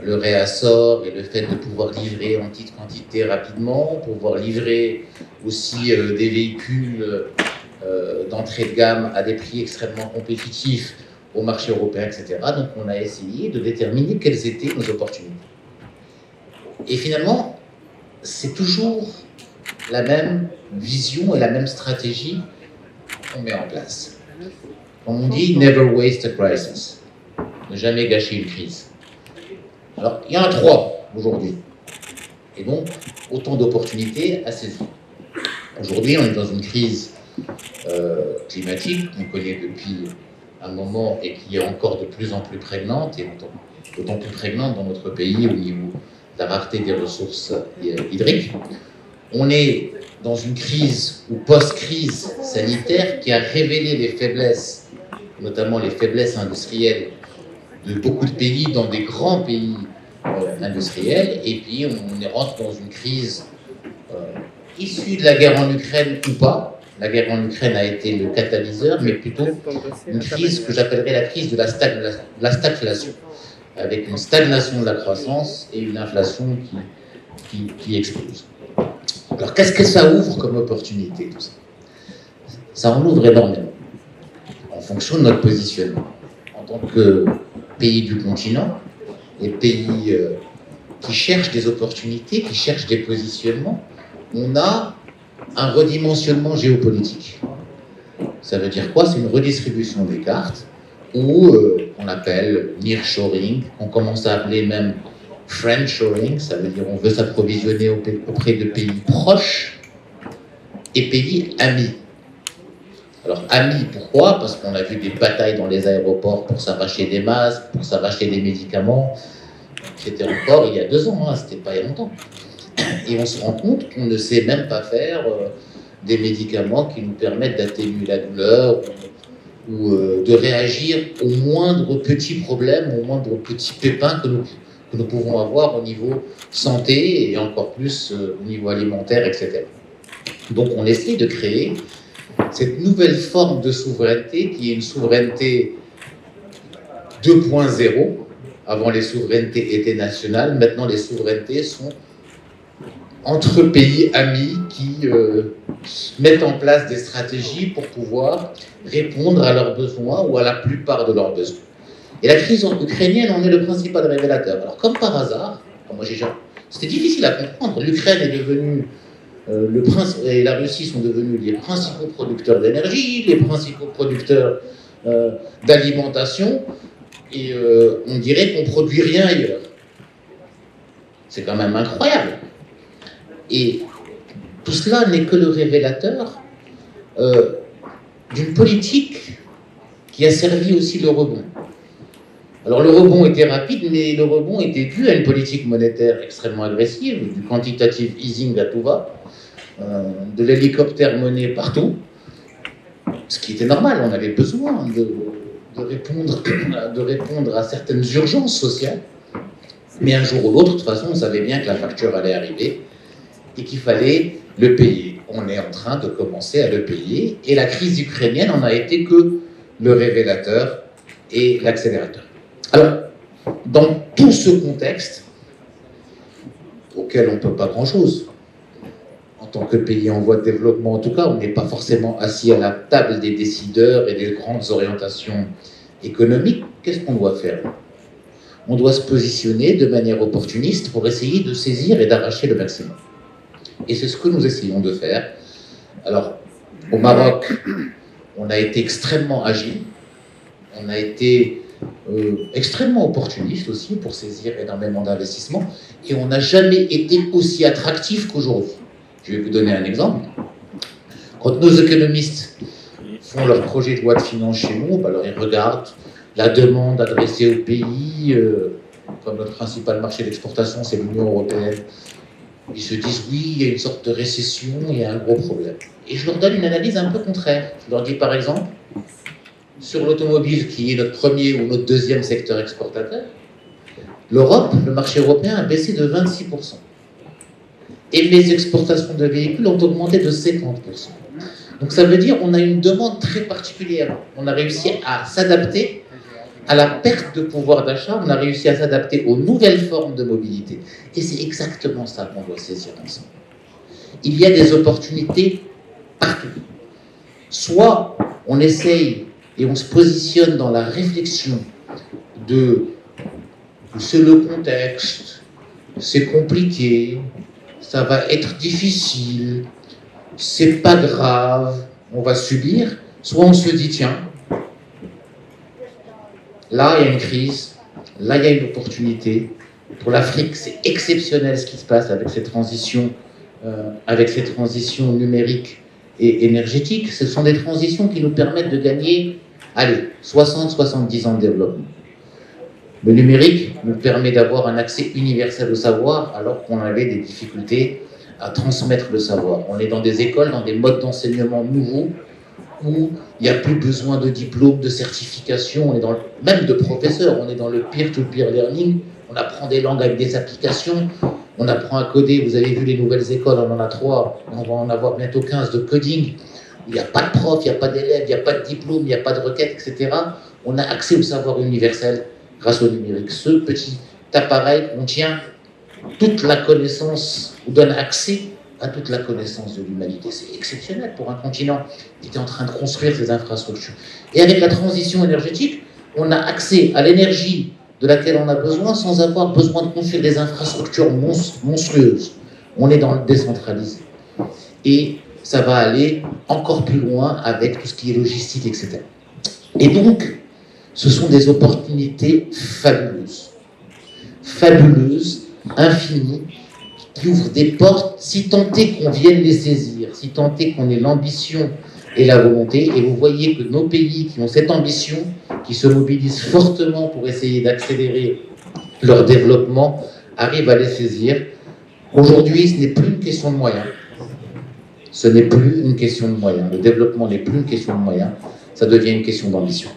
le réassort et le fait de pouvoir livrer en petite quantité rapidement, pouvoir livrer aussi des véhicules d'entrée de gamme à des prix extrêmement compétitifs au marché européen, etc. Donc on a essayé de déterminer quelles étaient nos opportunités. Et finalement, c'est toujours la même vision et la même stratégie qu'on met en place. Comme on dit, never waste a crisis. Ne jamais gâcher une crise. Alors, il y en a 3 aujourd'hui. Et donc, autant d'opportunités à saisir. Aujourd'hui, on est dans une crise climatique qu'on connaît depuis un moment et qui est encore de plus en plus prégnante, et d'autant plus prégnante dans notre pays au niveau de la rareté des ressources hydriques. On est dans une crise ou post-crise sanitaire qui a révélé les faiblesses, notamment les faiblesses industrielles de beaucoup de pays, dans des grands pays industriels, et puis on rentre dans une crise issue de la guerre en Ukraine ou pas. La guerre en Ukraine a été le catalyseur, mais plutôt une crise que j'appellerais la crise de la stagflation, avec une stagnation de la croissance et une inflation qui explose. Alors qu'est-ce que ça ouvre comme opportunité, tout ça? Ça en ouvre énormément, en fonction de notre positionnement. En tant que pays du continent, et pays qui cherchent des opportunités, qui cherchent des positionnements, on a un redimensionnement géopolitique. Ça veut dire quoi? C'est une redistribution des cartes, ou on appelle nearshoring, qu'on commence à appeler même friendshoring, ça veut dire on veut s'approvisionner auprès de pays proches et pays amis. Alors amis, pourquoi? Parce qu'on a vu des batailles dans les aéroports pour s'arracher des masques, pour s'arracher des médicaments. C'était encore il y a 2 ans, hein, c'était pas il y a longtemps. Et on se rend compte qu'on ne sait même pas faire des médicaments qui nous permettent d'atténuer la douleur ou de réagir au moindre petit problème, au moindre petit pépin que nous pouvons avoir au niveau santé et encore plus au niveau alimentaire, etc. Donc on essaie de créer cette nouvelle forme de souveraineté qui est une souveraineté 2.0. Avant, les souverainetés étaient nationales, maintenant les souverainetés sont entre pays amis qui mettent en place des stratégies pour pouvoir répondre à leurs besoins ou à la plupart de leurs besoins. Et la crise ukrainienne en est le principal révélateur. Alors comme par hasard, c'était difficile à comprendre, l'Ukraine est devenue et la Russie sont devenus les principaux producteurs d'énergie, les principaux producteurs d'alimentation, et on dirait qu'on ne produit rien ailleurs. C'est quand même incroyable. Et tout cela n'est que le révélateur d'une politique qui a servi aussi le rebond. Alors le rebond était rapide, mais le rebond était dû à une politique monétaire extrêmement agressive, du quantitative easing à tout va, de l'hélicoptère monnaie partout, ce qui était normal, on avait besoin de répondre à certaines urgences sociales, mais un jour ou l'autre, de toute façon, on savait bien que la facture allait arriver et qu'il fallait le payer. On est en train de commencer à le payer, et la crise ukrainienne en a été que le révélateur et l'accélérateur. Alors, dans tout ce contexte, auquel on ne peut pas grand-chose, en tant que pays en voie de développement, en tout cas, on n'est pas forcément assis à la table des décideurs et des grandes orientations économiques. Qu'est-ce qu'on doit faire? On doit se positionner de manière opportuniste pour essayer de saisir et d'arracher le maximum. Et c'est ce que nous essayons de faire. Alors, au Maroc, on a été extrêmement agile, on a été extrêmement opportuniste aussi pour saisir énormément d'investissements, et on n'a jamais été aussi attractif qu'aujourd'hui. Je vais vous donner un exemple. Quand nos économistes font leur projet de loi de finances chez nous, alors ils regardent la demande adressée au pays, comme notre principal marché d'exportation, c'est l'Union européenne. Ils se disent oui, il y a une sorte de récession, il y a un gros problème. Et je leur donne une analyse un peu contraire. Je leur dis par exemple, sur l'automobile, qui est notre premier ou notre deuxième secteur exportateur, l'Europe, le marché européen a baissé de 26%. Et les exportations de véhicules ont augmenté de 50%. Donc ça veut dire qu'on a une demande très particulière. On a réussi à s'adapter à la perte de pouvoir d'achat, on a réussi à s'adapter aux nouvelles formes de mobilité. Et c'est exactement ça qu'on doit saisir ensemble. Il y a des opportunités partout. Soit on essaye et on se positionne dans la réflexion de c'est le contexte, c'est compliqué, ça va être difficile, c'est pas grave, on va subir. Soit on se dit tiens, là il y a une crise, là il y a une opportunité. Pour l'Afrique, c'est exceptionnel ce qui se passe avec ces transitions numériques et énergétiques. Ce sont des transitions qui nous permettent de gagner, 60-70 ans de développement. Le numérique nous permet d'avoir un accès universel au savoir alors qu'on avait des difficultés à transmettre le savoir. On est dans des écoles, dans des modes d'enseignement nouveaux où il n'y a plus besoin de diplôme, de certification, on est même de professeurs, on est dans le peer-to-peer learning, on apprend des langues avec des applications, on apprend à coder, vous avez vu les nouvelles écoles, on en a 3, on va en avoir bientôt 15 de coding, il n'y a pas de prof, il n'y a pas d'élèves, il n'y a pas de diplôme, il n'y a pas de requête, etc. On a accès au savoir universel grâce au numérique. Ce petit appareil contient toute la connaissance, ou donne accès à toute la connaissance de l'humanité. C'est exceptionnel pour un continent qui était en train de construire ses infrastructures. Et avec la transition énergétique, on a accès à l'énergie de laquelle on a besoin sans avoir besoin de construire des infrastructures monstrueuses. On est dans le décentralisé. Et ça va aller encore plus loin avec tout ce qui est logistique, etc. Et donc, ce sont des opportunités fabuleuses, infinies, qui ouvrent des portes, si tant est qu'on vienne les saisir, si tant est qu'on ait l'ambition et la volonté. Et vous voyez que nos pays qui ont cette ambition, qui se mobilisent fortement pour essayer d'accélérer leur développement, arrivent à les saisir. Aujourd'hui, ce n'est plus une question de moyens. Ce n'est plus une question de moyens. Le développement n'est plus une question de moyens. Ça devient une question d'ambition.